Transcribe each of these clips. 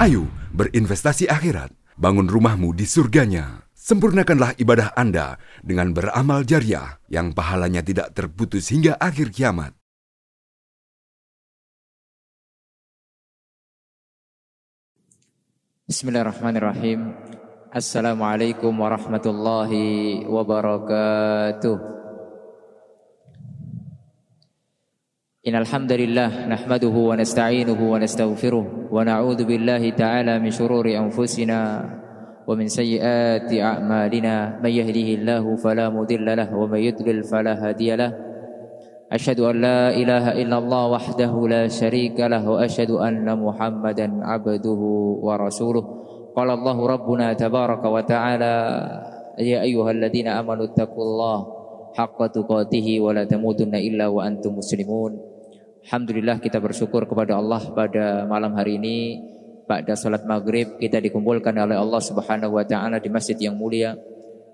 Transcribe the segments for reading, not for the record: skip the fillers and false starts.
Ayo berinvestasi akhirat, bangun rumahmu di surganya. Sempurnakanlah ibadah Anda dengan beramal jariah yang pahalanya tidak terputus hingga akhir kiamat. Bismillahirrahmanirrahim. Assalamualaikum warahmatullahi wabarakatuh. Innal hamdalillah nahmaduhu wa nasta'inuhu wa nastaghfiruh wa na'udzu billahi ta'ala min shururi anfusina wa min sayyiati a'malina. May yahdihillahu fala mudilla lahu wa may yudlil fala hadiya lahu. Asyhadu an la ilaha illallah wahdahu la syarika lahu wa asyhadu anna Muhammadan abduhu wa rasuluh. Qala Allahu rabbuna tabaraka wa ta'ala ya ayyuhalladzina amanu taqullaha haqqa tuqatih wa la tamutunna illa wa antum muslimun. Alhamdulillah, kita bersyukur kepada Allah pada malam hari ini. Pada salat maghrib kita dikumpulkan oleh Allah Subhanahu wa ta'ala di masjid yang mulia.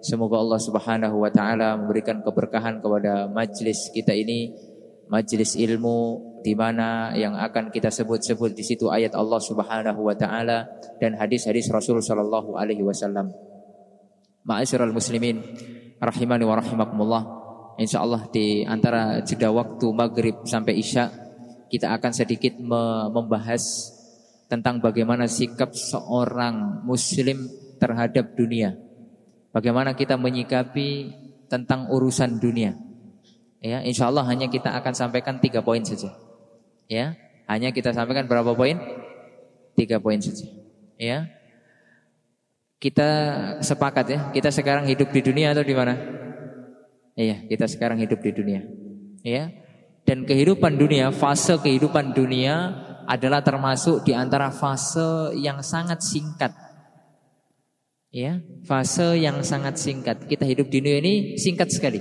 Semoga Allah Subhanahu wa ta'ala memberikan keberkahan kepada majlis kita ini, majlis ilmu di mana yang akan kita sebut-sebut di situ ayat Allah Subhanahu wa ta'ala dan hadis-hadis Rasul sallallahu alaihi wasallam. Ma'asyiral muslimin rahimani wa rahimakumullah. Insyaallah di antara jeda waktu maghrib sampai isya kita akan sedikit membahas tentang bagaimana sikap seorang muslim terhadap dunia. Bagaimana kita menyikapi tentang urusan dunia. Ya, insyaallah hanya kita akan sampaikan 3 poin saja. Ya, hanya kita sampaikan berapa poin? 3 poin saja. Ya. Kita sepakat ya, kita sekarang hidup di dunia atau di mana? Iya, kita sekarang hidup di dunia. Ya. Dan kehidupan dunia, fase kehidupan dunia adalah termasuk di antara fase yang sangat singkat. Ya, fase yang sangat singkat. Kita hidup di dunia ini singkat sekali.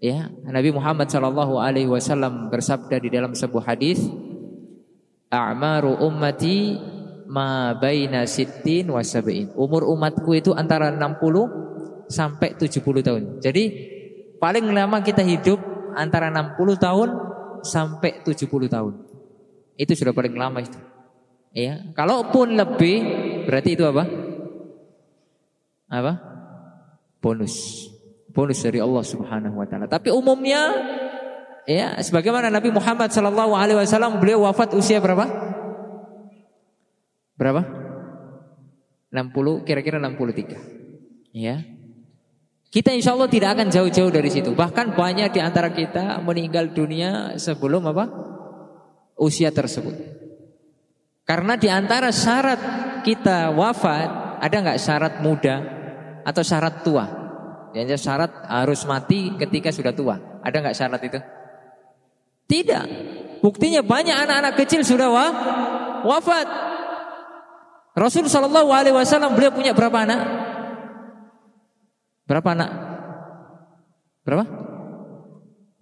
Ya, Nabi Muhammad sallallahu alaihi wasallam bersabda di dalam sebuah hadis, "A'maru ummati ma baina sittin wa sab'in." Umur umatku itu antara 60 sampai 70 tahun. Jadi paling lama kita hidup antara 60 tahun sampai 70 tahun. Itu sudah paling lama itu. Ya, kalaupun lebih berarti itu apa? Apa? Bonus. Bonus dari Allah Subhanahu wa taala. Tapi umumnya ya sebagaimana Nabi Muhammad sallallahu alaihi wasallam beliau wafat usia berapa? Berapa? 60, kira-kira 63. Ya. Kita insya Allah tidak akan jauh-jauh dari situ. Bahkan banyak di antara kita meninggal dunia sebelum apa? Usia tersebut. Karena di antara syarat kita wafat, ada nggak syarat muda atau syarat tua? Yang syarat harus mati ketika sudah tua. Ada nggak syarat itu? Tidak. Buktinya banyak anak-anak kecil sudah wafat. Rasul sallallahu alaihi wasallam beliau punya berapa anak? Berapa anak? Berapa?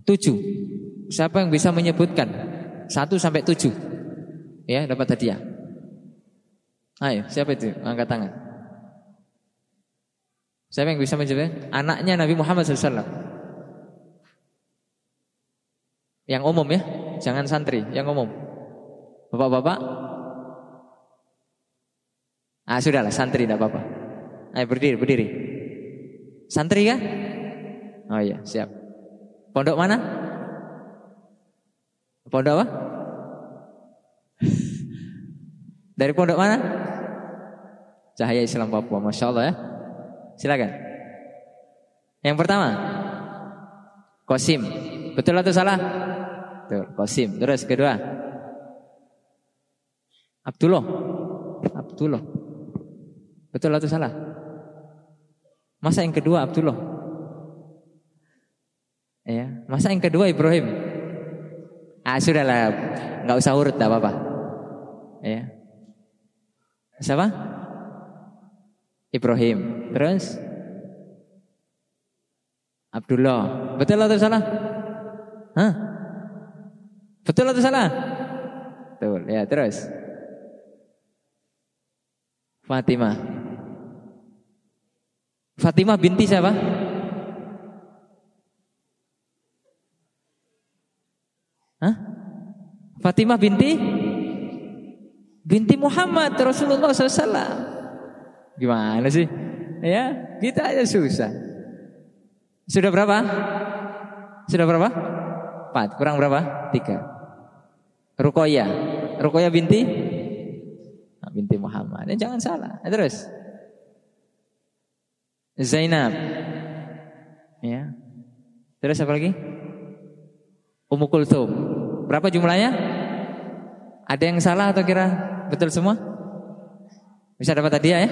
7. Siapa yang bisa menyebutkan 1 sampai 7? Ya, dapat hadiah. Ayo, siapa itu? Angkat tangan. Siapa yang bisa menyebutkan? Anaknya Nabi Muhammad SAW. Yang umum ya, jangan santri, yang umum. Bapak-bapak? Sudahlah, santri tidak apa-apa. Ayo berdiri. Santri kan? Oh iya, siap. Pondok mana? Pondok apa? Dari pondok mana? Cahaya Islam Papua, Masya Allah ya. Silakan. Yang pertama, Qasim. Betul atau salah? Betul, Qasim. Terus kedua, Abdullah. Betul atau salah? Masa yang kedua Abdullah? Ya, masa yang kedua Ibrahim? Sudahlah, nggak usah urut, tak apa-apa. Ya. Siapa? Ibrahim. Terus Abdullah. Betul atau salah? Hah? Betul atau salah? Betul. Ya, terus Fatimah. Fatimah binti siapa? Fatimah binti binti Muhammad Rasulullah SAW. Gimana sih? Ya, kita aja susah. Sudah berapa? Sudah berapa? 4, kurang berapa? 3. Ruqayyah binti Muhammad. Jangan salah. Terus Zainab. Ya. Terus apa lagi? Ummu Kulthum. Berapa jumlahnya? Ada yang salah atau kira betul semua? Bisa dapat hadiah ya?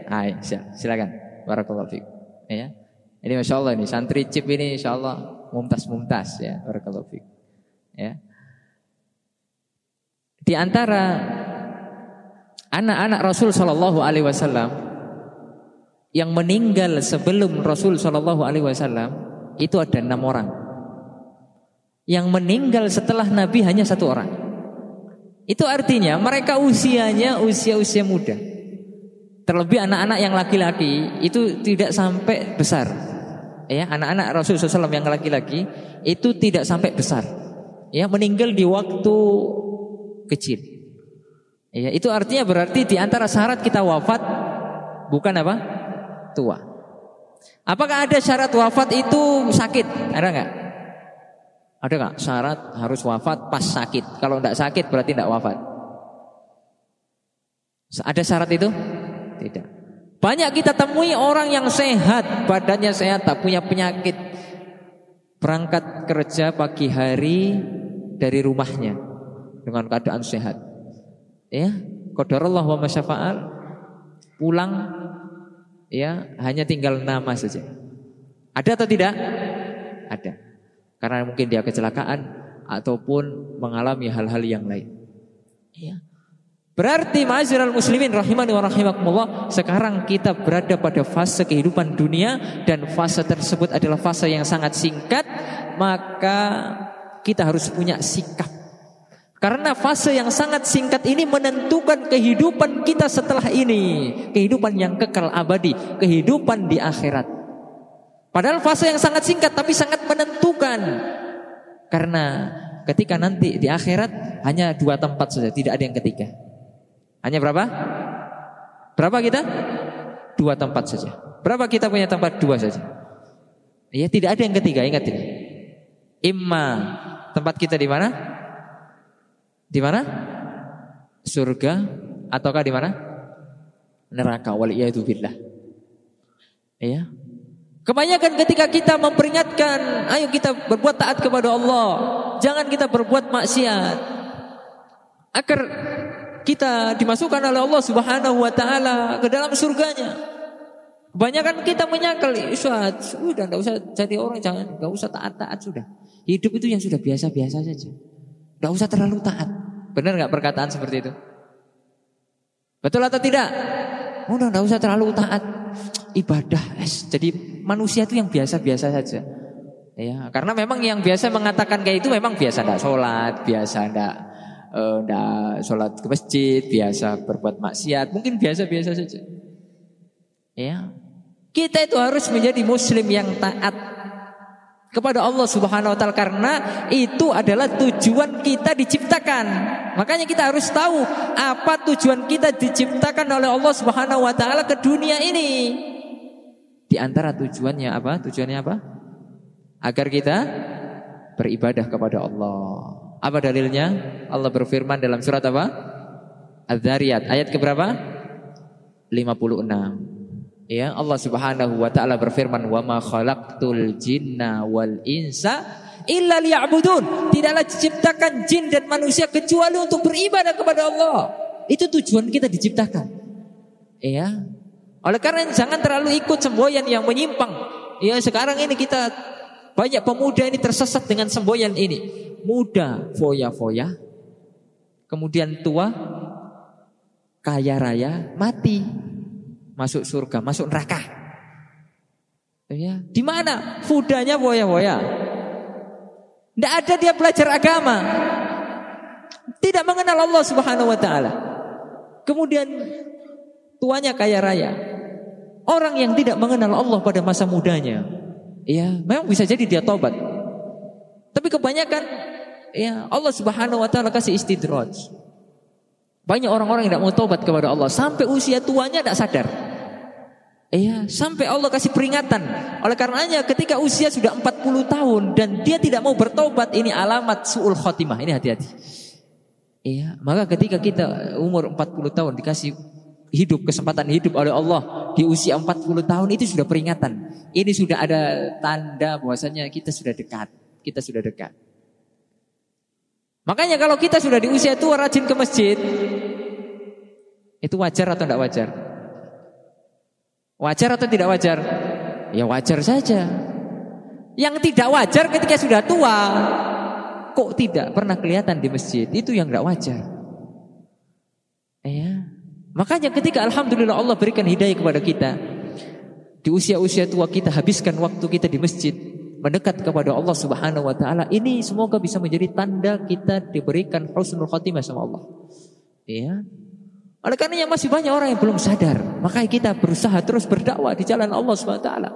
Ayo, silakan. Barakallahu fiik. Ya. Ini Masya Allah ini santri cip ini Insya Allah mumtaz ya. Barakallahu fiik. Ya. Di antara anak-anak Rasul Shallallahu Alaihi Wasallam yang meninggal sebelum Rasul Shallallahu Alaihi Wasallam itu ada 6 orang. Yang meninggal setelah Nabi hanya 1 orang. Itu artinya mereka usianya usia muda. Terlebih anak-anak yang laki-laki itu tidak sampai besar. Ya, anak-anak Rasulullah SAW yang laki-laki itu tidak sampai besar. Ya, meninggal di waktu kecil. Ya, itu artinya berarti di antara syarat kita wafat bukan apa? Tua. Apakah ada syarat wafat itu sakit? Ada enggak? Ada enggak syarat harus wafat pas sakit? Kalau enggak sakit berarti enggak wafat. Ada syarat itu? Tidak. Banyak kita temui orang yang sehat, badannya sehat, tak punya penyakit, berangkat kerja pagi hari dari rumahnya dengan keadaan sehat. Ya, qadarullah wa masyafa'al, pulang ya hanya tinggal nama saja. Ada atau tidak? Ada. Karena mungkin dia kecelakaan ataupun mengalami hal-hal yang lain. Ya. Berarti ma'asyiral muslimin rahimani wa rahimakumullah, sekarang kita berada pada fase kehidupan dunia dan fase tersebut adalah fase yang sangat singkat, maka kita harus punya sikap. Karena fase yang sangat singkat ini menentukan kehidupan kita setelah ini, kehidupan yang kekal abadi, kehidupan di akhirat. Padahal fase yang sangat singkat tapi sangat menentukan. Karena ketika nanti di akhirat hanya 2 tempat saja, tidak ada yang ketiga. Hanya berapa? Berapa kita? 2 tempat saja. Berapa kita punya tempat? 2 saja. Ya, tidak ada yang ketiga, ingat ini. Imma tempat kita di mana? Di mana? Surga ataukah di mana? Neraka, waliyadu billah. Ya. Kebanyakan ketika kita memperingatkan, ayo kita berbuat taat kepada Allah, jangan kita berbuat maksiat, agar kita dimasukkan oleh Allah Subhanahu wa taala ke dalam surganya. Kebanyakan kita menyangkal, sudah enggak usah jadi orang, enggak usah taat-taat sudah. Hidup itu yang sudah biasa-biasa saja. Enggak usah terlalu taat. Benar enggak perkataan seperti itu? Betul atau tidak? Udah enggak usah terlalu taat. Ibadah, jadi manusia itu yang biasa-biasa saja. Ya, karena memang yang biasa mengatakan kayak itu memang biasa enggak sholat, biasa enggak sholat ke masjid, biasa berbuat maksiat, mungkin biasa-biasa saja. Ya, kita itu harus menjadi muslim yang taat kepada Allah Subhanahu Wa Taala, karena itu adalah tujuan kita diciptakan. Makanya kita harus tahu apa tujuan kita diciptakan oleh Allah Subhanahu Wa Taala ke dunia ini. Di antara tujuannya apa? Tujuannya apa? Agar kita beribadah kepada Allah. Apa dalilnya? Allah berfirman dalam surat apa? Az-Zariyat ayat keberapa? 56. Ya, Allah Subhanahu wa taala berfirman, "Wa ma khalaqtul jinna wal insa illa liya'budun." Tidaklah diciptakan jin dan manusia kecuali untuk beribadah kepada Allah. Itu tujuan kita diciptakan. Ya. Oleh karena jangan terlalu ikut semboyan yang menyimpang. Ya, sekarang ini kita banyak pemuda ini tersesat dengan semboyan ini. Muda foya-foya, kemudian tua kaya raya, mati, masuk surga, masuk neraka. Ya, di mana? Fudanya foya-foya. Tidak ada dia belajar agama, tidak mengenal Allah Subhanahu Wa Taala. Kemudian tuanya kaya raya. Orang yang tidak mengenal Allah pada masa mudanya, ya, memang bisa jadi dia tobat. Tapi kebanyakan, ya, Allah Subhanahu Wa Taala kasih istidraj. Banyak orang-orang yang tidak mau tobat kepada Allah sampai usia tuanya tidak sadar. Iya, sampai Allah kasih peringatan. Oleh karenanya ketika usia sudah 40 tahun dan dia tidak mau bertobat, ini alamat su'ul khotimah. Ini hati-hati. Iya, maka ketika kita umur 40 tahun dikasih hidup, kesempatan hidup oleh Allah di usia 40 tahun, itu sudah peringatan. Ini sudah ada tanda bahwasanya kita sudah dekat. Kita sudah dekat. Makanya kalau kita sudah di usia tua rajin ke masjid, itu wajar atau tidak wajar? Wajar atau tidak wajar? Ya wajar saja. Yang tidak wajar ketika sudah tua, kok tidak pernah kelihatan di masjid, itu yang tidak wajar. Ya. Makanya ketika alhamdulillah Allah berikan hidayah kepada kita, di usia-usia tua kita habiskan waktu kita di masjid, mendekat kepada Allah Subhanahu wa taala, ini semoga bisa menjadi tanda kita diberikan husnul khotimah sama Allah. Ya. Oleh karena masih banyak orang yang belum sadar, makanya kita berusaha terus berdakwah di jalan Allah Subhanahu wa taala.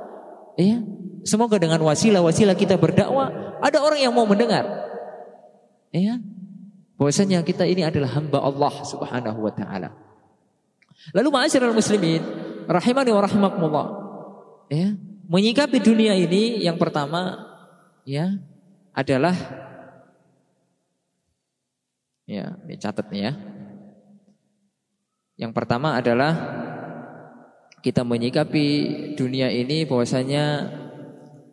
Ya. Semoga dengan wasilah-wasilah kita berdakwah, ada orang yang mau mendengar. Ya. Bahwasanya kita ini adalah hamba Allah Subhanahu wa taala. Lalu ma'asyiral muslimin rahimani wa rahimakumullah. Ya. Menyikapi dunia ini yang pertama ya adalah ya, ini catat nih ya. Yang pertama adalah kita menyikapi dunia ini bahwasanya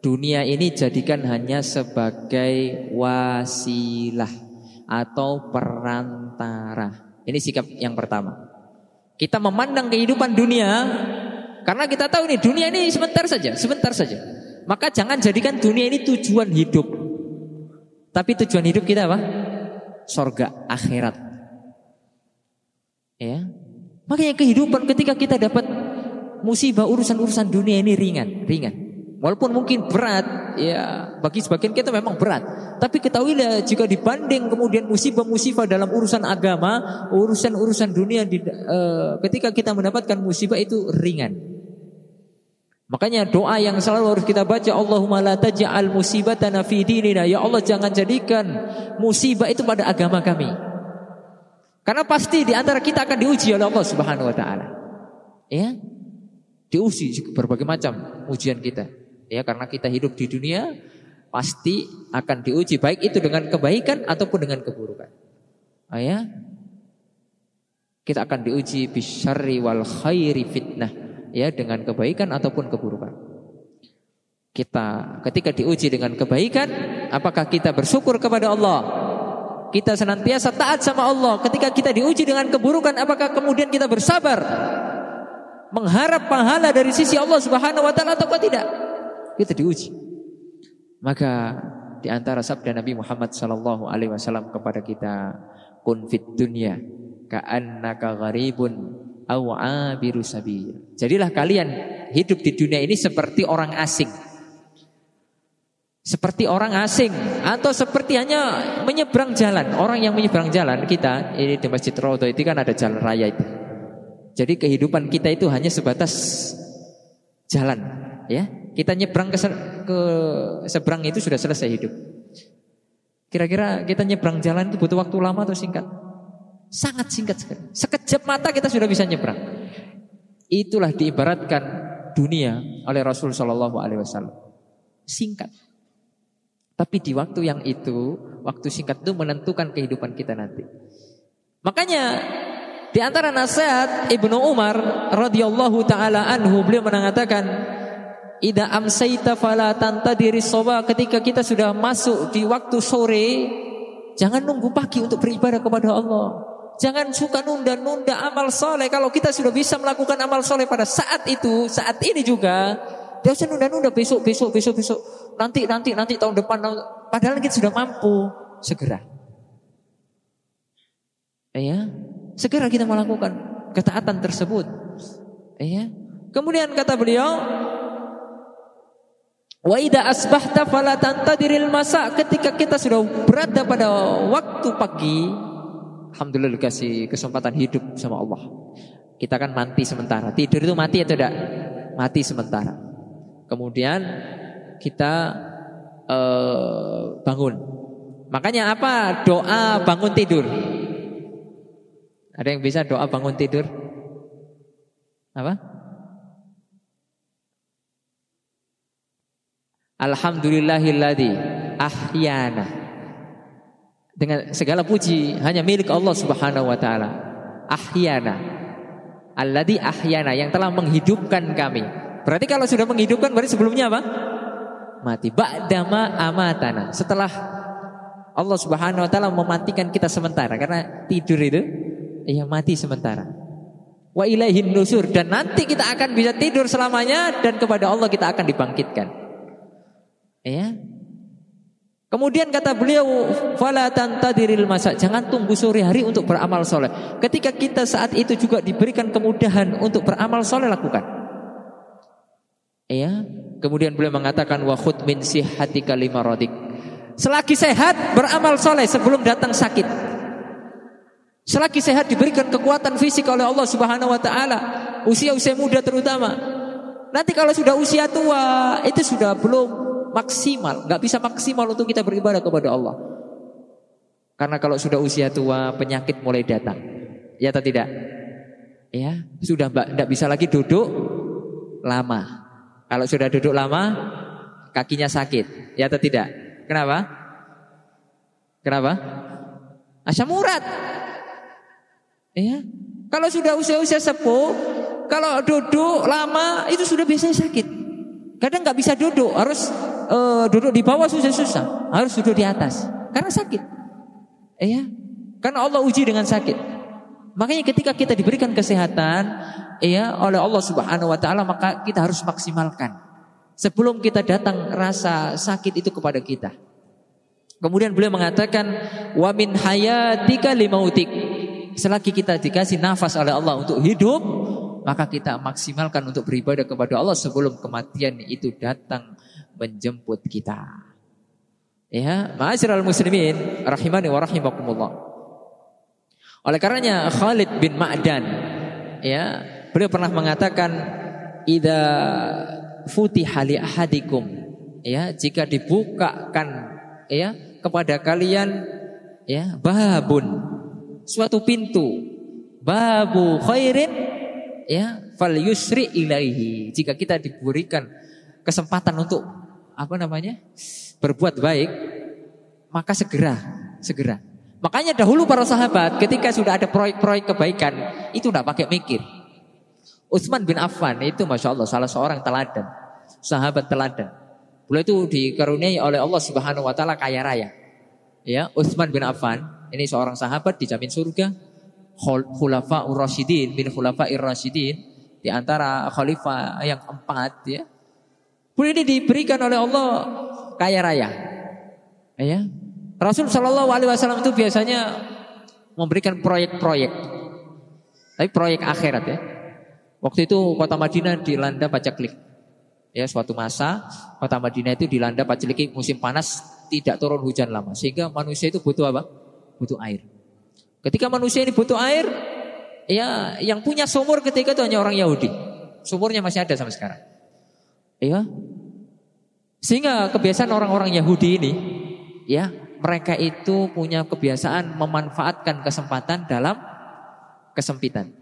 dunia ini jadikan hanya sebagai wasilah atau perantara. Ini sikap yang pertama. Kita memandang kehidupan dunia karena kita tahu ini dunia ini sebentar saja. Maka jangan jadikan dunia ini tujuan hidup. Tapi tujuan hidup kita apa? Surga, akhirat. Ya. Makanya kehidupan ketika kita dapat musibah urusan-urusan dunia ini ringan. Walaupun mungkin berat, ya bagi sebagian kita memang berat. Tapi ketahuilah jika dibanding kemudian musibah-musibah dalam urusan agama, urusan-urusan dunia ketika kita mendapatkan musibah itu ringan. Makanya doa yang selalu harus kita baca, Allahumma la taj'al musibatana fi dinina. Ya Allah, jangan jadikan musibah itu pada agama kami. Karena pasti di antara kita akan diuji oleh Allah Subhanahu wa taala. Ya. Diuji berbagai macam ujian kita. Ya, karena kita hidup di dunia pasti akan diuji, baik itu dengan kebaikan ataupun dengan keburukan. Ya. Kita akan diuji bisyarri wal khairi fitnah. Ya, dengan kebaikan ataupun keburukan. Kita ketika diuji dengan kebaikan, apakah kita bersyukur kepada Allah? Kita senantiasa taat sama Allah. Ketika kita diuji dengan keburukan, apakah kemudian kita bersabar mengharap pahala dari sisi Allah Subhanahu wa taala atau tidak? Kita diuji. Maka di antara sabda Nabi Muhammad sallallahu alaihi wasallam kepada kita, kun fid dunya ka'annaka gharibun aw 'abiru sabil. Jadilah kalian hidup di dunia ini seperti orang asing. Seperti orang asing atau seperti hanya menyeberang jalan. Orang yang menyeberang jalan, kita ini di Masjid Raudhah itu kan ada jalan raya itu. Jadi kehidupan kita itu hanya sebatas jalan, ya. Kita nyebrang ke seberang itu sudah selesai hidup. Kira-kira kita nyebrang jalan itu butuh waktu lama atau singkat? Sangat singkat sekali. Sekejap mata kita sudah bisa nyebrang. Itulah diibaratkan dunia oleh Rasul sallallahu alaihi wasallam. Singkat. Tapi di waktu yang itu, waktu singkat itu menentukan kehidupan kita nanti. Makanya di antara nasihat Ibnu Umar radhiyallahu taala anhu, beliau mengatakan, "Idza amsayta fala tantadiri shawa." Ketika kita sudah masuk di waktu sore, jangan nunggu pagi untuk beribadah kepada Allah. Jangan suka nunda-nunda amal soleh. Kalau kita sudah bisa melakukan amal soleh pada saat itu, saat ini juga, dia usah nunda-nunda besok. Nanti tahun depan. Padahal kita sudah mampu. Segera. Ya, segera kita melakukan ketaatan tersebut. Ya. Kemudian kata beliau, wa idza asbahta fala tantadiril masa. Ketika kita sudah berada pada waktu pagi, alhamdulillah dikasih kesempatan hidup sama Allah. Kita kan mati sementara. Tidur itu mati atau tidak? Mati sementara. Kemudian kita bangun. Makanya apa? Doa bangun tidur. Ada yang bisa doa bangun tidur? Apa? Alhamdulillahilladzi ahyana. Dengan segala puji hanya milik Allah Subhanahu wa taala. Ahyana. Alladzi ahyana, yang telah menghidupkan kami. Berarti kalau sudah menghidupkan berarti sebelumnya apa? Mati. Ba'dama amatana. Setelah Allah Subhanahu wa taala mematikan kita sementara, karena tidur itu ya mati sementara. Wa ilaihin nusur, dan nanti kita akan bisa tidur selamanya dan kepada Allah kita akan dibangkitkan. Ya. Kemudian kata beliau, fala tantadiril masa, jangan tunggu sore hari untuk beramal soleh. Ketika kita saat itu juga diberikan kemudahan untuk beramal soleh, lakukan. Ya. Kemudian beliau mengatakan wa khud min sihhatika limaradik. Selagi sehat beramal soleh sebelum datang sakit. Selagi sehat diberikan kekuatan fisik oleh Allah Subhanahu wa taala, usia-usia muda terutama. Nanti kalau sudah usia tua itu sudah belum maksimal, nggak bisa maksimal untuk kita beribadah kepada Allah. Karena kalau sudah usia tua penyakit mulai datang. Ya atau tidak? Ya, sudah nggak bisa lagi duduk lama. Kalau sudah duduk lama kakinya sakit. Ya atau tidak? Kenapa? Kenapa? Asam urat. Ya. Kalau sudah usia-usia sepuh, kalau duduk lama itu sudah biasanya sakit. Kadang nggak bisa duduk, harus duduk di bawah susah-susah, harus duduk di atas karena sakit. Ya, karena Allah uji dengan sakit. Makanya ketika kita diberikan kesehatan, ya oleh Allah Subhanahu Wa Taala, maka kita harus maksimalkan sebelum kita datang rasa sakit itu kepada kita. Kemudian beliau mengatakan, wa min hayatika limautik. Selagi kita dikasih nafas oleh Allah untuk hidup, maka kita maksimalkan untuk beribadah kepada Allah sebelum kematian itu datang menjemput kita. Ya, ma'asyiral muslimin rahimani wa rahimakumullah. Oleh karenanya Khalid bin Ma'dan, ya, beliau pernah mengatakan, idza futiha li ahadikum, ya, jika dibukakan ya kepada kalian ya babun, suatu pintu, babu khairin, ya, fal yusri ilaihi. Jika kita diberikan kesempatan untuk berbuat baik, maka segera. Makanya dahulu para sahabat ketika sudah ada proyek-proyek kebaikan itu tidak pakai mikir. Utsman bin Affan itu masya Allah salah seorang teladan, sahabat teladan. Beliau itu dikaruniai oleh Allah Subhanahu Wa Taala kaya raya. Ya, Utsman bin Affan ini seorang sahabat dijamin surga. Khulafaur Rasyidin bin Khulafair Rasyidin, di antara khalifah yang 4 ya. Beliau ini diberikan oleh Allah kaya raya. Ya. Rasul sallallahu alaihi wasallam itu biasanya memberikan proyek-proyek. Tapi proyek akhirat ya. Waktu itu kota Madinah dilanda paceklik. Ya, suatu masa kota Madinah itu dilanda paceklik, musim panas, tidak turun hujan lama, sehingga manusia itu butuh apa? Butuh air. Ketika manusia ini butuh air, ya yang punya sumur ketika itu hanya orang Yahudi. Sumurnya masih ada sampai sekarang. Ya. Sehingga kebiasaan orang-orang Yahudi ini, ya, mereka itu punya kebiasaan memanfaatkan kesempatan dalam kesempitan.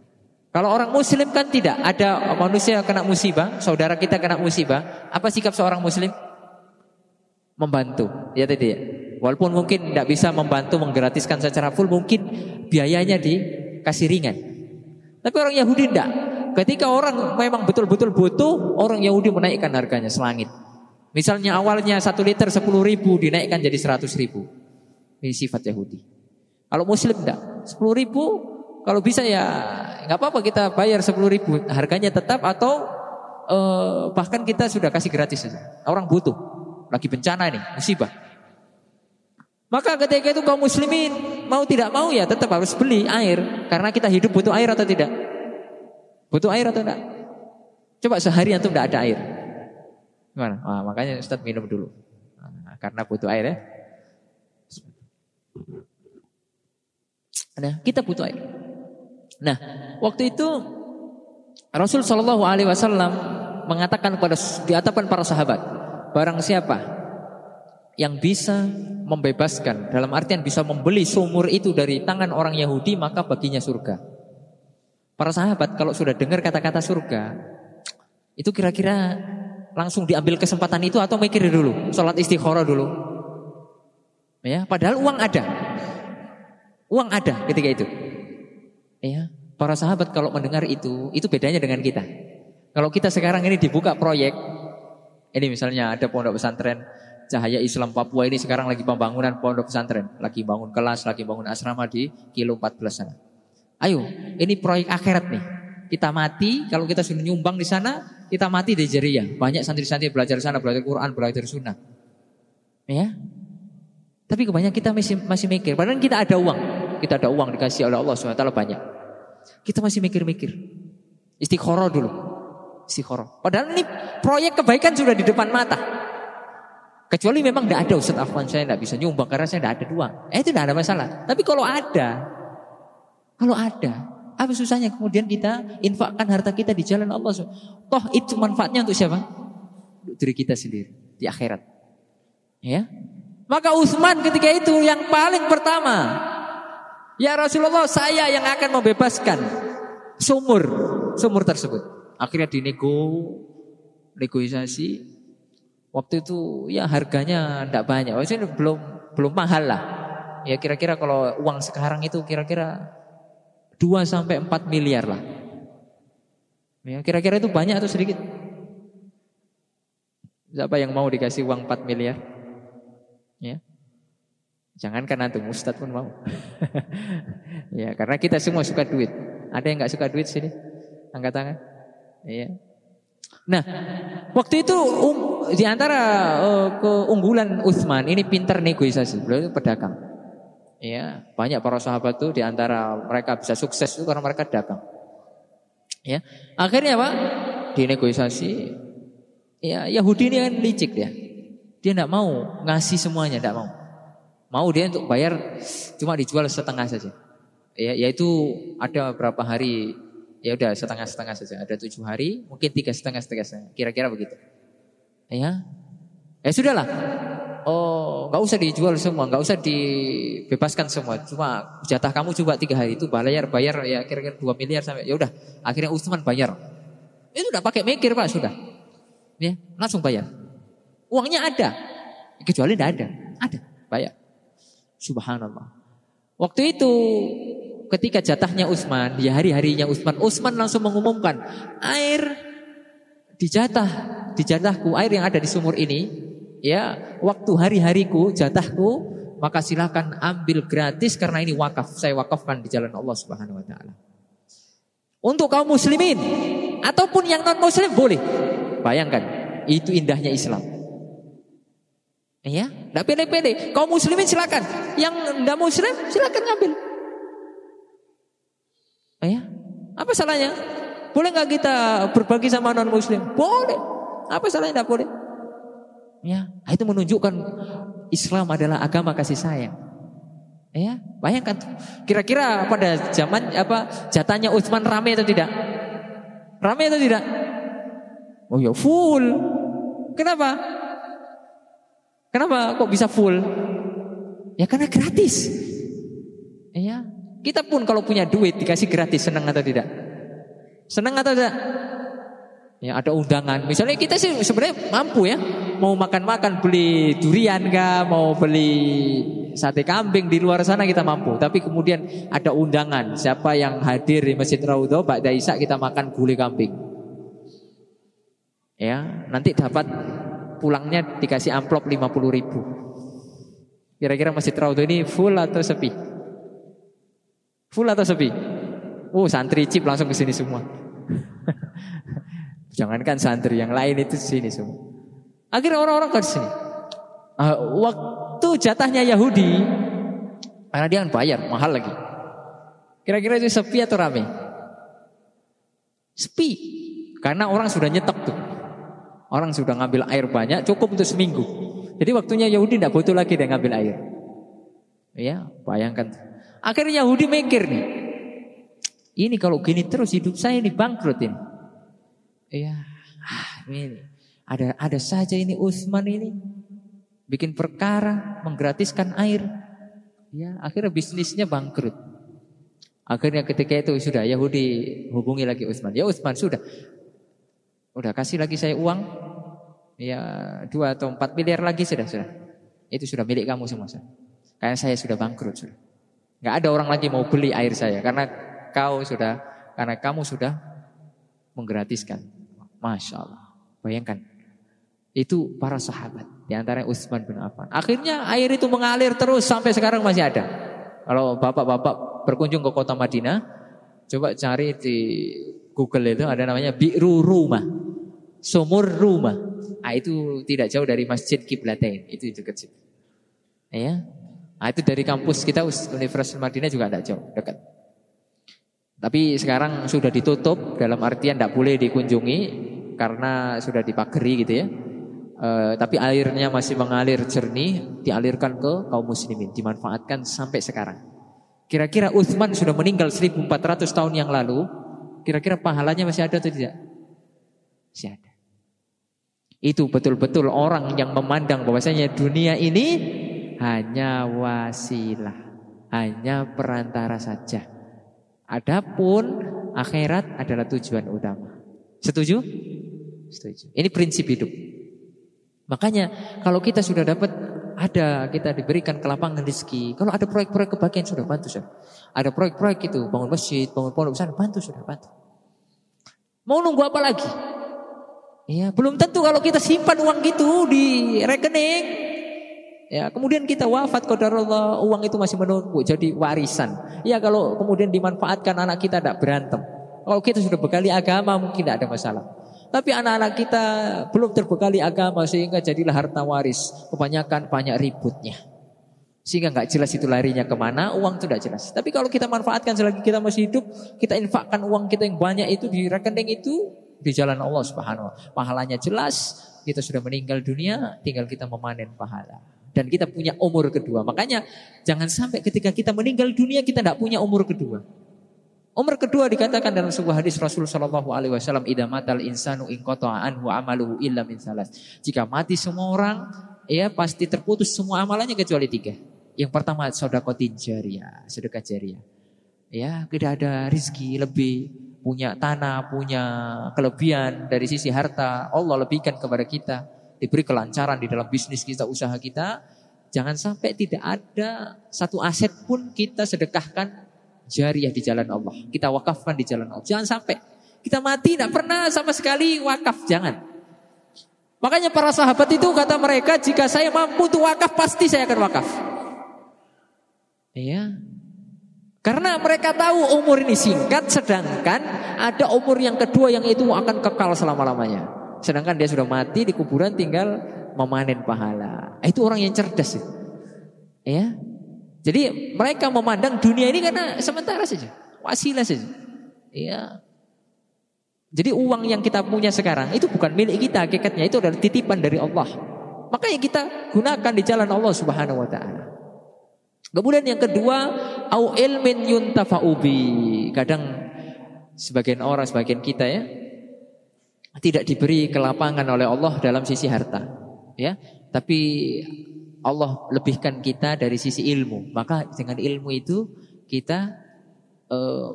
Kalau orang muslim kan tidak, ada manusia kena musibah, saudara kita kena musibah, apa sikap seorang muslim? Membantu, ya tidak? Walaupun mungkin tidak bisa membantu menggratiskan secara full, mungkin biayanya dikasih ringan. Tapi orang Yahudi tidak. Ketika orang memang betul-betul butuh, orang Yahudi menaikkan harganya selangit. Misalnya awalnya 1 liter 10.000 dinaikkan jadi 100.000. Ini sifat Yahudi. Kalau Muslim tidak, 10.000 kalau bisa ya nggak apa-apa kita bayar 10.000, harganya tetap atau bahkan kita sudah kasih gratis saja. Orang butuh, lagi bencana nih, musibah. Maka ketika itu kaum muslimin mau tidak mau ya tetap harus beli air, karena kita hidup butuh air atau tidak? Butuh air atau tidak? Coba sehari antum tidak ada air, gimana? Makanya Ustaz minum dulu, karena butuh air ya. Nah, kita butuh air. Nah, waktu itu Rasul Shallallahu Alaihi Wasallam mengatakan kepada di hadapan para sahabat, barang siapa yang bisa membebaskan, dalam artian bisa membeli sumur itu dari tangan orang Yahudi, maka baginya surga. Para sahabat kalau sudah dengar kata-kata surga, itu kira-kira langsung diambil kesempatan itu atau mikir dulu, sholat istikharah dulu. Ya, padahal uang ada ketika itu. Ya, para sahabat kalau mendengar itu bedanya dengan kita. Kalau kita sekarang ini dibuka proyek, ini misalnya ada pondok pesantren Cahaya Islam Papua ini sekarang lagi pembangunan pondok pesantren, lagi bangun kelas, lagi bangun asrama di kilo 14 sana. Ayo, ini proyek akhirat nih. Kita mati, kalau kita sudah nyumbang di sana, kita mati di Jariah. Banyak santri-santri belajar di sana, belajar Quran, belajar sunnah. Ya. Tapi kebanyakan kita masih mikir, padahal kita ada uang dikasih oleh Allah SWT banyak. Kita masih mikir-mikir. Istikharah dulu. Istikharah. Padahal ini proyek kebaikan sudah di depan mata. Kecuali memang tidak ada, Ustaz Afwan, saya tidak bisa nyumbang karena saya tidak ada uang. Itu tidak ada masalah. Tapi kalau ada, apa susahnya kemudian kita infakkan harta kita di jalan Allah? Toh itu manfaatnya untuk siapa? Untuk diri kita sendiri di akhirat. Ya. Maka Utsman ketika itu yang paling pertama, ya Rasulullah, saya yang akan membebaskan sumur tersebut. Akhirnya negosiasi. Waktu itu ya harganya tidak banyak. Maksudnya belum mahal lah. Ya kira-kira kalau uang sekarang itu kira-kira 2-4 miliar lah. Ya kira-kira itu banyak atau sedikit? Siapa yang mau dikasih uang 4 miliar? Ya. Jangankan antum, Ustadz pun mau. Ya, karena kita semua suka duit. Ada yang enggak suka duit sini? Angkat tangan. Iya. Nah, waktu itu di antara keunggulan Utsman ini pintar negosiasi, beliau pedagang. Ya, banyak para sahabat tuh di antara mereka bisa sukses itu karena mereka dagang. Ya, akhirnya Pak dinegosiasi. Ya, Yahudi ini kan licik dia. Dia enggak mau ngasih semuanya, enggak mau. Mau dia untuk bayar cuma dijual setengah saja. Ya, yaitu ada berapa hari. Ya udah setengah-setengah saja. Ada 7 hari, mungkin 3 setengah. Kira-kira begitu. Ya sudahlah. Oh, nggak usah dijual semua, nggak usah dibebaskan semua. Cuma jatah kamu coba 3 hari itu bayar ya kira-kira 2 miliar sampai. Ya udah, akhirnya Utsman bayar. Itu udah pakai mikir Pak, sudah. Ya, langsung bayar. Uangnya ada. Kecuali tidak ada, bayar. Subhanallah. Waktu itu ketika jatahnya Utsman, ya hari-harinya Utsman langsung mengumumkan, air di jatahku, air yang ada di sumur ini, ya waktu hari-hariku, jatahku, maka silakan ambil gratis karena ini wakaf, saya wakafkan di jalan Allah Subhanahu Wa Taala. Untuk kaum muslimin ataupun yang non muslim boleh. Bayangkan, itu indahnya Islam. Ya, tidak pilih-pilih. Kaum muslimin silakan, yang tidak muslim silakan ngambil. Ya, apa salahnya? Boleh nggak kita berbagi sama non muslim? Boleh. Apa salahnya tidak boleh? Ya, itu menunjukkan Islam adalah agama kasih sayang. Ya, bayangkan kira-kira pada zaman jatahnya Utsman ramai atau tidak? Ramai atau tidak? Oh ya full. Kenapa? Kenapa kok bisa full? Ya karena gratis. Ya. Kita pun kalau punya duit dikasih gratis, senang atau tidak? Senang atau tidak? Ya ada undangan. Misalnya kita sih sebenarnya mampu ya. Mau makan-makan beli durian kah, mau beli sate kambing di luar sana kita mampu. Tapi kemudian ada undangan. Siapa yang hadir di Masjid Raudhah ba'da Isya kita makan gulai kambing. Ya, nanti dapat pulangnya dikasih amplop 50.000. Kira-kira Masjid Raudhah ini full atau sepi? Full atau sepi? Oh, santri cip langsung ke sini semua. Jangankan santri, yang lain itu sini semua. Akhirnya orang-orang ke sini. Waktu jatahnya Yahudi, karena dia kan bayar mahal lagi. Kira-kira itu sepi atau rame? Sepi. Karena orang sudah nyetok tuh. Orang sudah ngambil air banyak, cukup untuk seminggu. Jadi waktunya Yahudi tidak butuh lagi dia ngambil air. Ya, bayangkan. Akhirnya Yahudi mikir nih, ini kalau gini terus hidup saya ini bangkrut ini. Ini, ada saja ini Utsman ini. bikin perkara, menggratiskan air. Ya, akhirnya bisnisnya bangkrut. Akhirnya ketika itu sudah Yahudi hubungi lagi Utsman. Ya Utsman sudah kasih lagi saya uang. Ya 2 atau 4 miliar lagi sudah. Itu sudah milik kamu semua. Karena saya sudah bangkrut sudah. Enggak ada orang lagi mau beli air saya karena kamu sudah menggratiskan. Masya Allah. Bayangkan. Itu para sahabat. Di antaranya Utsman bin Affan. Akhirnya air itu mengalir terus sampai sekarang masih ada. Kalau bapak-bapak berkunjung ke kota Madinah, coba cari di Google itu ada namanya Bi'ru Rumah. Sumur rumah. Nah, itu tidak jauh dari Masjid Qiblatain. Itu dekat situ. Ya. Nah, itu dari kampus kita Universitas Madinah juga tidak jauh, dekat. Tapi sekarang sudah ditutup dalam artian tidak boleh dikunjungi karena sudah dipagari gitu ya. Tapi airnya masih mengalir jernih, dialirkan ke kaum muslimin, dimanfaatkan sampai sekarang. Kira-kira Utsman sudah meninggal 1400 tahun yang lalu, kira-kira pahalanya masih ada atau tidak? Masih ada. Itu betul-betul orang yang memandang bahwasanya dunia ini hanya wasilah, hanya perantara saja. Adapun akhirat adalah tujuan utama. Setuju? Setuju. Ini prinsip hidup. Makanya kalau kita sudah dapat kita diberikan kelapangan rezeki. Kalau ada proyek-proyek kebahagiaan sudah bantu sudah. Ada proyek-proyek itu bangun masjid, bangun pondok pesantren, bantu sudah bantu. Mau nunggu apa lagi? Ya, belum tentu kalau kita simpan uang gitu di rekening. Ya, kemudian kita wafat qadarullah, uang itu masih menunggu jadi warisan. Ya, kalau kemudian dimanfaatkan anak kita tidak berantem. Kalau kita sudah bekali agama mungkin tidak ada masalah. Tapi anak-anak kita belum terbekali agama sehingga jadilah harta waris. Kebanyakan banyak ributnya. Sehingga nggak jelas itu larinya kemana, uang itu tidak jelas. Tapi kalau kita manfaatkan selagi kita masih hidup, kita infakkan uang kita yang banyak itu di rekening itu di jalan Allah Subhanahu wa taala. Pahalanya jelas, kita sudah meninggal dunia, tinggal kita memanen pahala. Dan kita punya umur kedua. Makanya jangan sampai ketika kita meninggal dunia kita tidak punya umur kedua. Umur kedua dikatakan dalam sebuah hadis Rasul sallallahu alaihi wasallam, idza matal insanu in qata'a anhu amaluhu illa min salas. Jika mati semua orang, ya pasti terputus semua amalannya kecuali 3. Yang pertama sedekah jariyah, sedekah jariyah. Ya, tidak ada rezeki lebih, punya tanah, punya kelebihan dari sisi harta, Allah lebihkan kepada kita, diberi kelancaran di dalam bisnis kita, usaha kita. Jangan sampai tidak ada satu aset pun kita sedekahkan jariyah di jalan Allah. Kita wakafkan di jalan Allah. Jangan sampai kita mati tidak pernah sama sekali wakaf. Jangan. Makanya para sahabat itu kata mereka, jika saya mampu untuk wakaf pasti saya akan wakaf. Iya. Karena mereka tahu umur ini singkat, sedangkan ada umur yang kedua yang itu akan kekal selama-lamanya. Sedangkan dia sudah mati di kuburan tinggal memanen pahala. Itu orang yang cerdas. Ya. Jadi mereka memandang dunia ini karena sementara saja, wasilah saja. Iya. Jadi uang yang kita punya sekarang itu bukan milik kita, hakikatnya itu adalah titipan dari Allah. Makanya kita gunakan di jalan Allah Subhanahu wa taala. Kemudian yang kedua, au ilmin yuntafa'u bi. Kadang sebagian orang, sebagian kita ya, tidak diberi kelapangan oleh Allah dalam sisi harta, ya. Tapi Allah lebihkan kita dari sisi ilmu. Maka dengan ilmu itu kita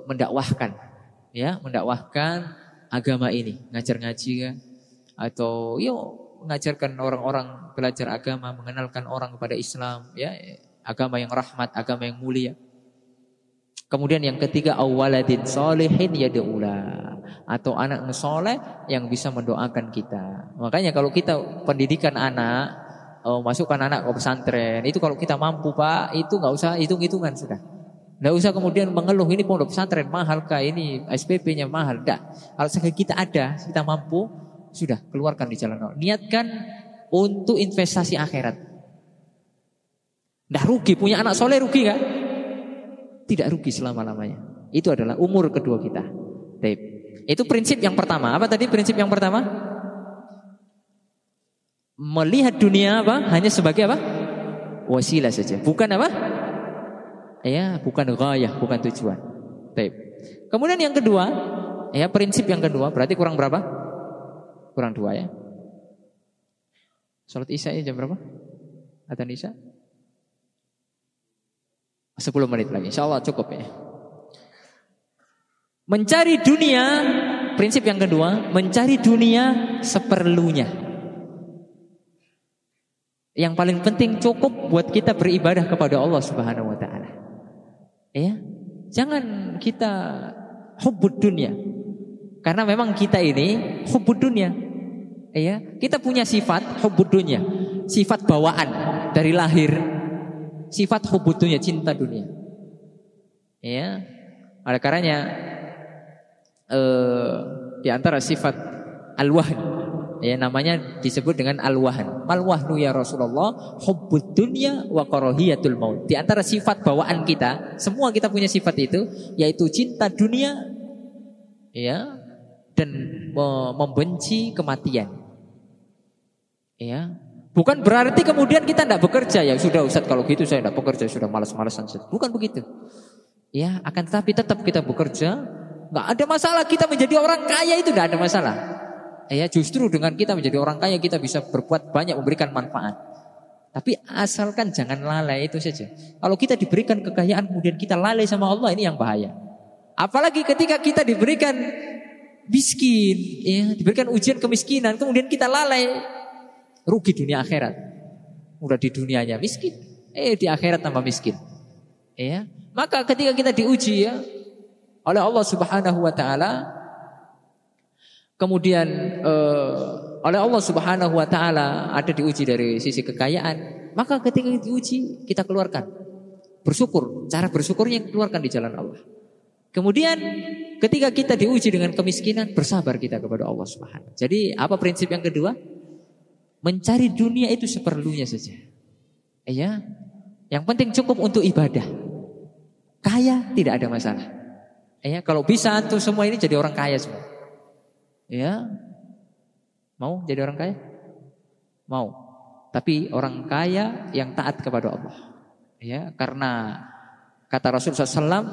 mendakwahkan, ya, mendakwahkan agama ini, ngajar ngaji kan, atau mengajarkan orang-orang belajar agama, mengenalkan orang kepada Islam, ya, agama yang rahmat, agama yang mulia. Kemudian yang ketiga, awaladin solehin yad'ula, atau anak soleh yang bisa mendoakan kita. Makanya kalau kita pendidikan anak, masukkan anak ke pesantren, itu kalau kita mampu Pak, itu nggak usah hitung-hitungan sudah. Nggak usah kemudian mengeluh ini pondok pesantren mahal kah, ini SPP-nya mahal. Nggak. Kalau kita ada, kita mampu, sudah keluarkan di jalan Allah. Niatkan untuk investasi akhirat. Nggak rugi, punya anak soleh rugi kan? Tidak rugi selama-lamanya. Itu adalah umur kedua kita. Baik. Itu prinsip yang pertama. Apa tadi prinsip yang pertama? Melihat dunia apa? Hanya sebagai apa? Wasilah saja. Bukan apa? Ya, bukan ghayah, bukan tujuan. Baik. Kemudian yang kedua, ya, prinsip yang kedua, berarti kurang berapa? Kurang 2 ya. Salat Isya jam berapa? Adzan Isya? 10 menit lagi. Insya Allah cukup ya. Mencari dunia, prinsip yang kedua, mencari dunia seperlunya. Yang paling penting cukup buat kita beribadah kepada Allah Subhanahu wa taala. Ya. Jangan kita hubbud dunia. Karena memang kita ini hubbud dunia. Ya, kita punya sifat hubbud dunia, sifat bawaan dari lahir. Sifat hubbud dunia, cinta dunia. Ya. Oleh karenanya di antara sifat al-wahn, ya namanya disebut dengan al-wahn. Mal wahnu ya Rasulullah, hubbud dunya wa karahiyatul maut. Di antara sifat bawaan kita, semua kita punya sifat itu, yaitu cinta dunia, ya, dan membenci kematian. Ya. Bukan berarti kemudian kita tidak bekerja, ya sudah Ustaz kalau gitu saya tidak bekerja, sudah malas-malasan. Bukan begitu. Ya, akan tetapi tetap kita bekerja, nggak ada masalah kita menjadi orang kaya, itu tidak ada masalah. Ya, justru dengan kita menjadi orang kaya kita bisa berbuat banyak, memberikan manfaat. Tapi asalkan jangan lalai, itu saja. Kalau kita diberikan kekayaan kemudian kita lalai sama Allah, ini yang bahaya. Apalagi ketika kita diberikan miskin, ya, diberikan ujian kemiskinan, kemudian kita lalai, rugi dunia akhirat. Udah di dunianya miskin, di akhirat tambah miskin. Ya, maka ketika kita diuji ya oleh Allah Subhanahu wa taala, kemudian oleh Allah Subhanahu wa taala ada diuji dari sisi kekayaan, maka ketika diuji kita keluarkan bersyukur. Cara bersyukurnya keluarkan di jalan Allah. Kemudian ketika kita diuji dengan kemiskinan, bersabar kita kepada Allah Subhanahu. Jadi apa prinsip yang kedua? Mencari dunia itu seperlunya saja. Ya, yang penting cukup untuk ibadah. Kaya tidak ada masalah. Ya, kalau bisa tuh semua ini jadi orang kaya semua. Ya, mau jadi orang kaya? Mau. Tapi orang kaya yang taat kepada Allah. Ya, karena kata Rasulullah SAW,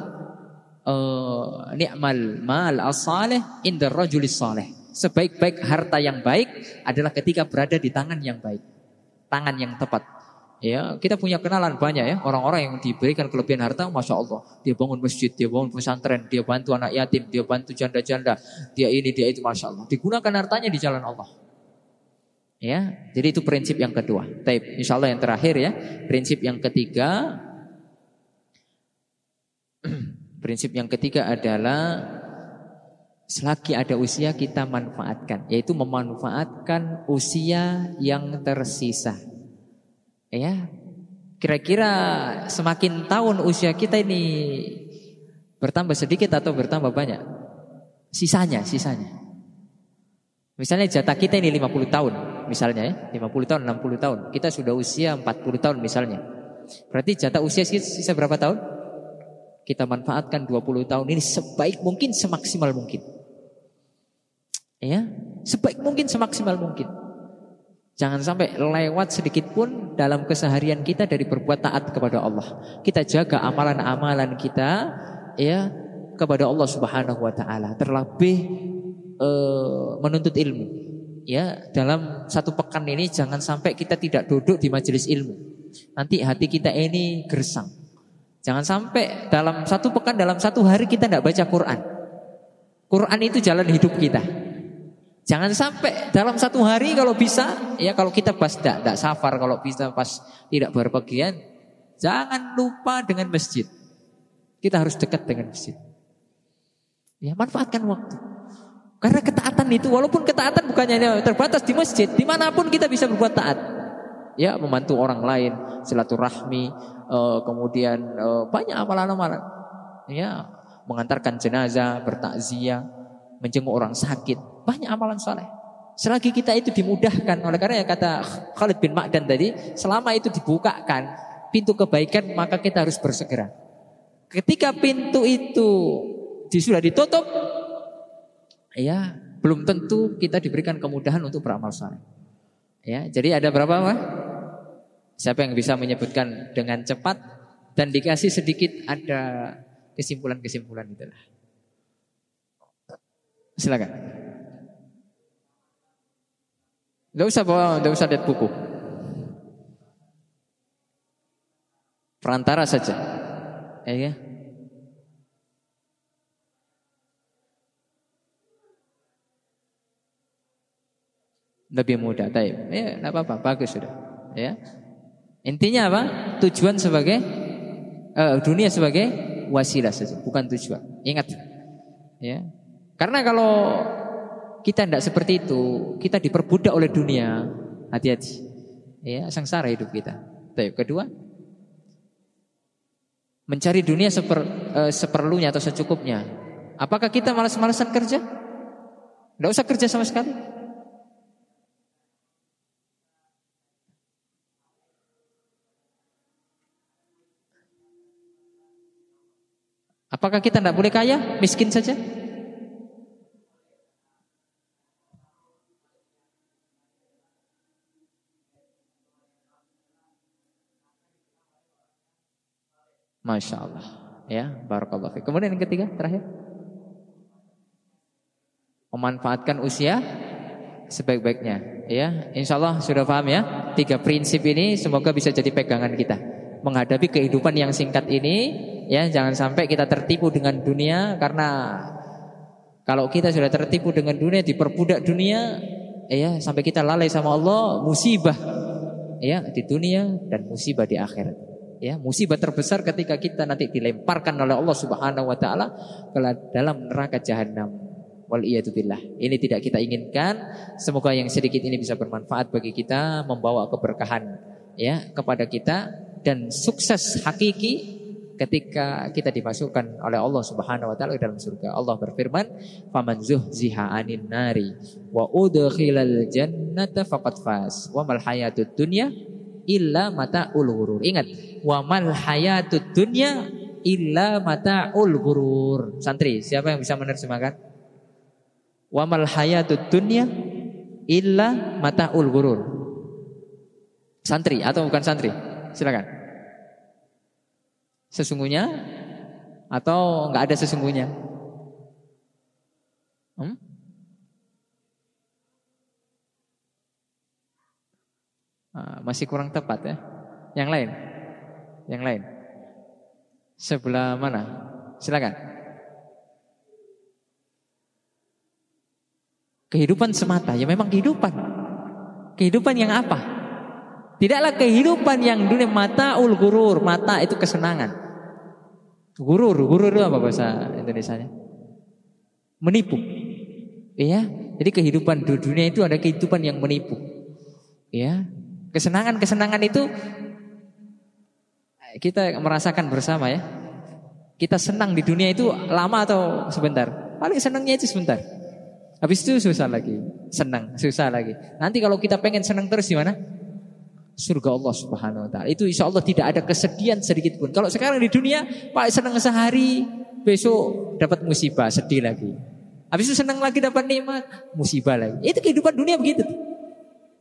ni'mal mal as-salih indar rajulis salih. Sebaik-baik harta yang baik adalah ketika berada di tangan yang baik, tangan yang tepat. Ya, kita punya kenalan banyak ya, orang-orang yang diberikan kelebihan harta, masya Allah, dia bangun masjid, dia bangun pesantren, dia bantu anak yatim, dia bantu janda-janda, dia ini, dia itu, masya Allah. Digunakan hartanya di jalan Allah. Ya, jadi itu prinsip yang kedua. Taib, insya Allah yang terakhir ya, prinsip yang ketiga. Prinsip yang ketiga adalah selagi ada usia kita manfaatkan, yaitu memanfaatkan usia yang tersisa. Ya, kira-kira semakin tahun usia kita ini bertambah sedikit atau bertambah banyak? Sisanya. Misalnya jatah kita ini 50 tahun, misalnya ya, 50 tahun, 60 tahun. Kita sudah usia 40 tahun misalnya. Berarti jatah usia sisa berapa tahun? Kita manfaatkan 20 tahun ini sebaik mungkin, semaksimal mungkin. Ya, sebaik mungkin, semaksimal mungkin. Jangan sampai lewat sedikit pun dalam keseharian kita dari berbuat taat kepada Allah. Kita jaga amalan-amalan kita ya kepada Allah Subhanahu wa taala. Terlebih menuntut ilmu. Ya, dalam satu pekan ini jangan sampai kita tidak duduk di majelis ilmu. Nanti hati kita ini gersang. Jangan sampai dalam satu pekan, dalam satu hari kita tidak baca Quran. Quran itu jalan hidup kita. Jangan sampai dalam satu hari kalau bisa, ya kalau kita pas tidak safar, kalau bisa pas tidak berpergian, jangan lupa dengan masjid. Kita harus dekat dengan masjid. Ya, manfaatkan waktu. Karena ketaatan itu, walaupun ketaatan bukannya terbatas di masjid, dimanapun kita bisa berbuat taat. Ya, membantu orang lain, silaturahmi, kemudian banyak amalan-amalan. Ya, mengantarkan jenazah, bertakziah, menjenguk orang sakit. Banyak amalan soleh. Selagi kita itu dimudahkan, oleh karena yang kata Khalid bin Ma'dan tadi, selama itu dibukakan pintu kebaikan, maka kita harus bersegera. Ketika pintu itu sudah ditutup, ya belum tentu kita diberikan kemudahan untuk beramal soleh. Ya, jadi ada berapa Pak? Siapa yang bisa menyebutkan dengan cepat dan dikasih sedikit ada kesimpulan-kesimpulan itulah. Silakan. Enggak usah lihat buku. perantara saja. Ya. Lebih mudah, taib. Ya, enggak apa-apa, bagus sudah. Ya. Intinya apa? Tujuan sebagai dunia sebagai wasilah saja, bukan tujuan. Ingat. Ya. Karena kalau kita tidak seperti itu, kita diperbudak oleh dunia. Hati-hati. Ya, sengsara hidup kita. Taib. Kedua, mencari dunia seperlunya atau secukupnya. Apakah kita malas-malasan kerja? Tidak usah kerja sama sekali. Apakah kita tidak boleh kaya, miskin saja? Masya Allah. Ya, barakallahu fiik. Kemudian yang ketiga, terakhir, memanfaatkan usia sebaik-baiknya. Ya, insya Allah sudah paham ya. 3 prinsip ini semoga bisa jadi pegangan kita menghadapi kehidupan yang singkat ini. Ya, jangan sampai kita tertipu dengan dunia, karena kalau kita sudah tertipu dengan dunia, diperbudak dunia, ya sampai kita lalai sama Allah, musibah ya di dunia dan musibah di akhirat. Ya, musibah terbesar ketika kita nanti dilemparkan oleh Allah Subhanahu wa taala ke dalam neraka jahanam. Waliyatubillah. Ini tidak kita inginkan. Semoga yang sedikit ini bisa bermanfaat bagi kita, membawa keberkahan ya kepada kita dan sukses hakiki ketika kita dimasukkan oleh Allah Subhanahu wa taala ke dalam surga. Allah berfirman, "Faman zuhziha 'anil nari wa udkhilal jannata faqad faz. Wa mal hayatud dunya illa mata'ul ghurur." Ingat, wa mal hayatud dunya illa mata'ul ghurur. Santri, siapa yang bisa menerjemahkan? Wa mal hayatud dunya illa mata'ul ghurur. Santri atau bukan santri? Silakan. Sesungguhnya atau enggak ada sesungguhnya? Masih kurang tepat ya. Yang lain? Yang lain? Sebelah mana? Silakan. Kehidupan semata, ya memang kehidupan. Kehidupan yang apa? Tidaklah kehidupan yang dunia. Mata'ul ghurur. Mata itu kesenangan. Gurur itu apa bahasa Indonesianya? Menipu. Iya. Jadi kehidupan di dunia itu ada kehidupan yang menipu. Ya. Kesenangan itu kita merasakan bersama ya. Kita senang di dunia itu lama atau sebentar? Paling senangnya itu sebentar. Habis itu susah lagi. Senang, susah lagi. Nanti kalau kita pengen senang terus gimana? Surga Allah Subhanahu wa taala. Itu insya Allah tidak ada kesedihan sedikit pun. Kalau sekarang di dunia, Pak senang sehari, besok dapat musibah, sedih lagi. Habis itu senang lagi dapat nikmat, musibah lagi. Itu kehidupan dunia begitu.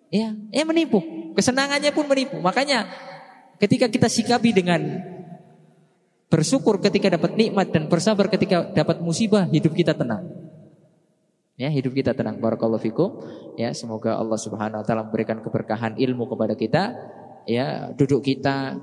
Ya, menipu. Kesenangannya pun menipu. Makanya ketika kita sikapi dengan bersyukur ketika dapat nikmat dan bersabar ketika dapat musibah, hidup kita tenang. Ya, hidup kita tenang. Barakallahu fikum. Ya, semoga Allah Subhanahu wa taala memberikan keberkahan ilmu kepada kita. Ya, duduk kita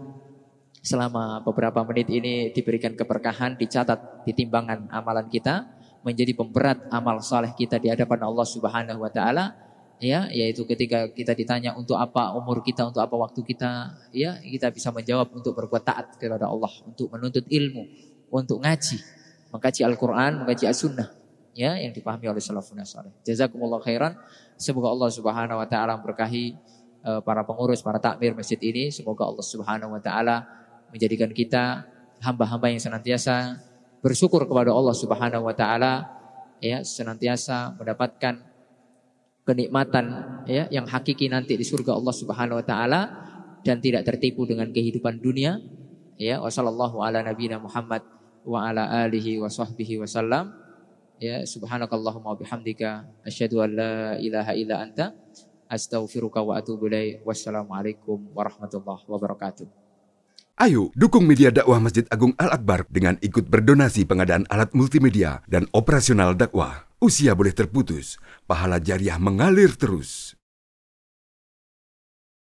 selama beberapa menit ini diberikan keberkahan, dicatat di timbangan amalan kita, menjadi pemberat amal saleh kita di hadapan Allah Subhanahu wa taala. Ya, yaitu ketika kita ditanya untuk apa umur kita, untuk apa waktu kita, ya, kita bisa menjawab untuk berbuat taat kepada Allah, untuk menuntut ilmu, untuk ngaji, mengkaji Al-Qur'an, mengkaji As-Sunnah. Ya, yang dipahami oleh salafun saleh. Jazakumullah khairan. Semoga Allah Subhanahu wa taala memberkahi para pengurus, para takmir masjid ini. Semoga Allah Subhanahu wa taala menjadikan kita hamba-hamba yang senantiasa bersyukur kepada Allah Subhanahu wa taala, ya, senantiasa mendapatkan kenikmatan ya yang hakiki nanti di surga Allah Subhanahu wa taala dan tidak tertipu dengan kehidupan dunia. Ya, wassallallahu ala nabiyina Muhammad wa ala alihi wa sahbihi wasallam. Ya, subhanakallahumma bihamdika asyhadu an la ilaha illa anta astaghfiruka wa atubu ilaik. Wassalamualaikum warahmatullahi wabarakatuh. Ayo dukung media dakwah Masjid Agung Al-Akbar dengan ikut berdonasi pengadaan alat multimedia dan operasional dakwah. Usia boleh terputus, pahala jariah mengalir terus.